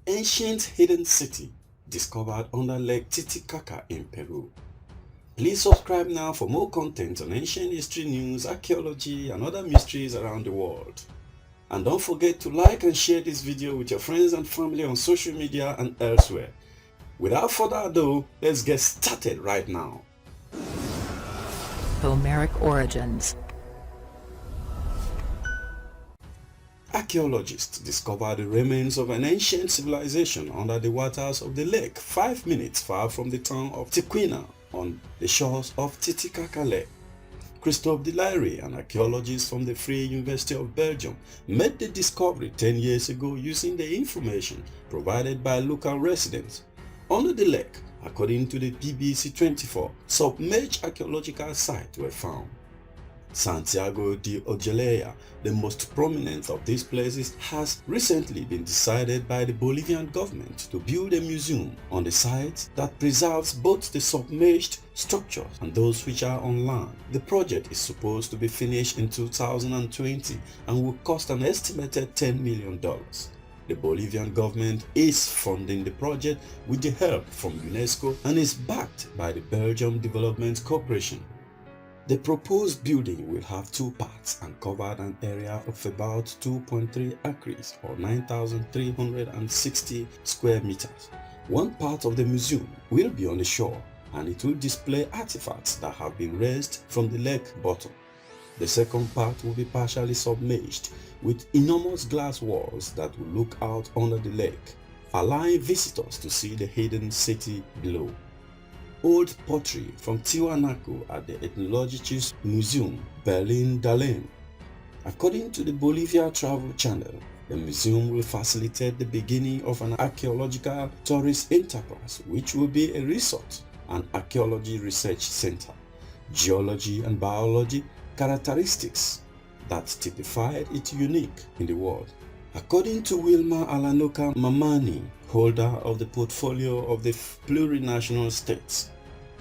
Ancient hidden city discovered under Lake Titicaca in Peru. Please subscribe now for more content on ancient history news, archaeology, and other mysteries around the world. And don't forget to like and share this video with your friends and family on social media and elsewhere. Without further ado, let's get started right now. Homeric origins. Archaeologists discovered the remains of an ancient civilization under the waters of the lake 5 minutes far from the town of Tiquina on the shores of Titicaca Lake. Christophe Delayre, an archaeologist from the Free University of Belgium, made the discovery 10 years ago using the information provided by local residents. Under the lake, according to the BBC 24, submerged archaeological sites were found. Santiago de Ojeleya, the most prominent of these places, has recently been decided by the Bolivian government to build a museum on the site that preserves both the submerged structures and those which are on land. The project is supposed to be finished in 2020 and will cost an estimated $10 million. The Bolivian government is funding the project with the help from UNESCO and is backed by the Belgium Development Corporation. The proposed building will have two parts and cover an area of about 2.3 acres or 9,360 square meters. One part of the museum will be on the shore and it will display artifacts that have been raised from the lake bottom. The second part will be partially submerged with enormous glass walls that will look out under the lake, allowing visitors to see the hidden city below. Old pottery from Tiwanaku at the Ethnological Museum, Berlin-Dahlem. According to the Bolivia Travel Channel, the museum will facilitate the beginning of an archaeological tourist enterprise which will be a resort, an archaeology research center, geology and biology characteristics that typified it unique in the world. According to Wilma Alanoka Mamani, holder of the portfolio of the plurinational states,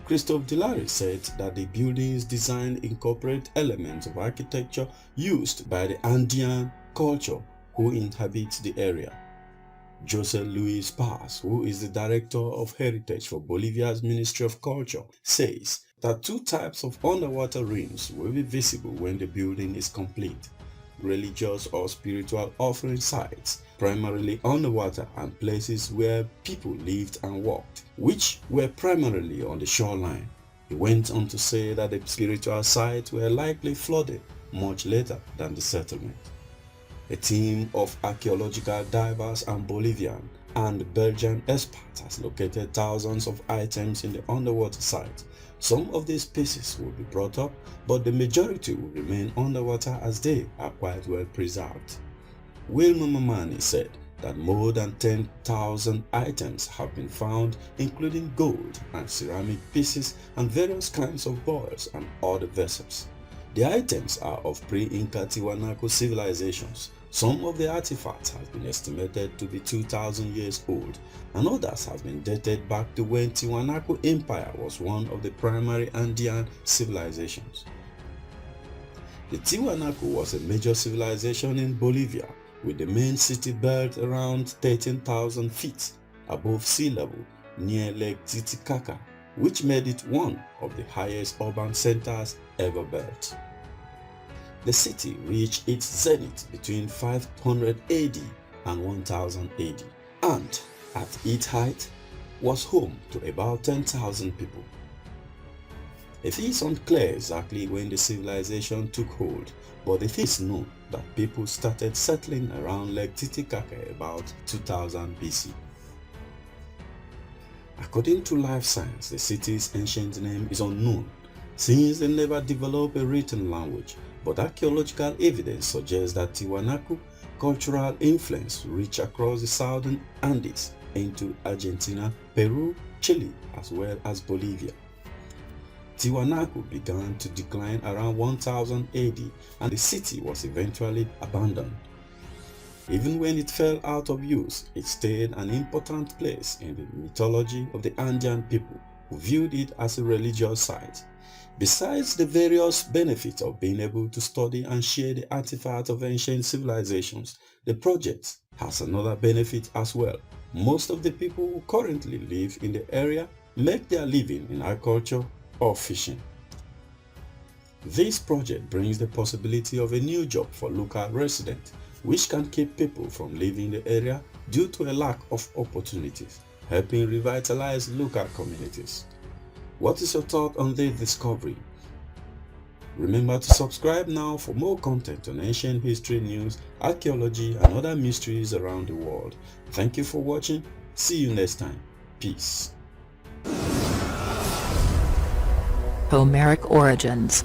Christophe Delayre said that the building's design incorporate elements of architecture used by the Andean culture who inhabit the area. Jose Luis Paz, who is the Director of Heritage for Bolivia's Ministry of Culture, says that two types of underwater ruins will be visible when the building is complete: religious or spiritual offering sites, primarily underwater, and places where people lived and worked, which were primarily on the shoreline. He went on to say that the spiritual sites were likely flooded much later than the settlement. A team of archaeological divers and Bolivian and Belgian experts has located thousands of items in the underwater site. Some of these pieces will be brought up, but the majority will remain underwater as they are quite well preserved. Wilma Mamani said that more than 10,000 items have been found, including gold and ceramic pieces and various kinds of bowls and other vessels. The items are of pre-Inca Tiwanaku civilizations. Some of the artifacts have been estimated to be 2,000 years old, and others have been dated back to when Tiwanaku Empire was one of the primary Andean civilizations. The Tiwanaku was a major civilization in Bolivia, with the main city built around 13,000 feet above sea level near Lake Titicaca, which made it one of the highest urban centers ever built. The city reached its zenith between 500 AD and 1000 AD, and at its height was home to about 10,000 people. It is unclear exactly when the civilization took hold, but it is known that people started settling around Lake Titicaca about 2000 BC. According to Life Science, the city's ancient name is unknown, since they never developed a written language, but archaeological evidence suggests that Tiwanaku cultural influence reached across the southern Andes into Argentina, Peru, Chile, as well as Bolivia. Tiwanaku began to decline around 1000 AD and the city was eventually abandoned. Even when it fell out of use, it stayed an important place in the mythology of the Andean people, who viewed it as a religious site. Besides the various benefits of being able to study and share the artifacts of ancient civilizations, the project has another benefit as well. Most of the people who currently live in the area make their living in agriculture or fishing. This project brings the possibility of a new job for local residents, which can keep people from leaving the area due to a lack of opportunities, helping revitalize local communities. What is your thought on this discovery? Remember to subscribe now for more content on ancient history, news, archaeology, and other mysteries around the world. Thank you for watching. See you next time. Peace. Homeric origins.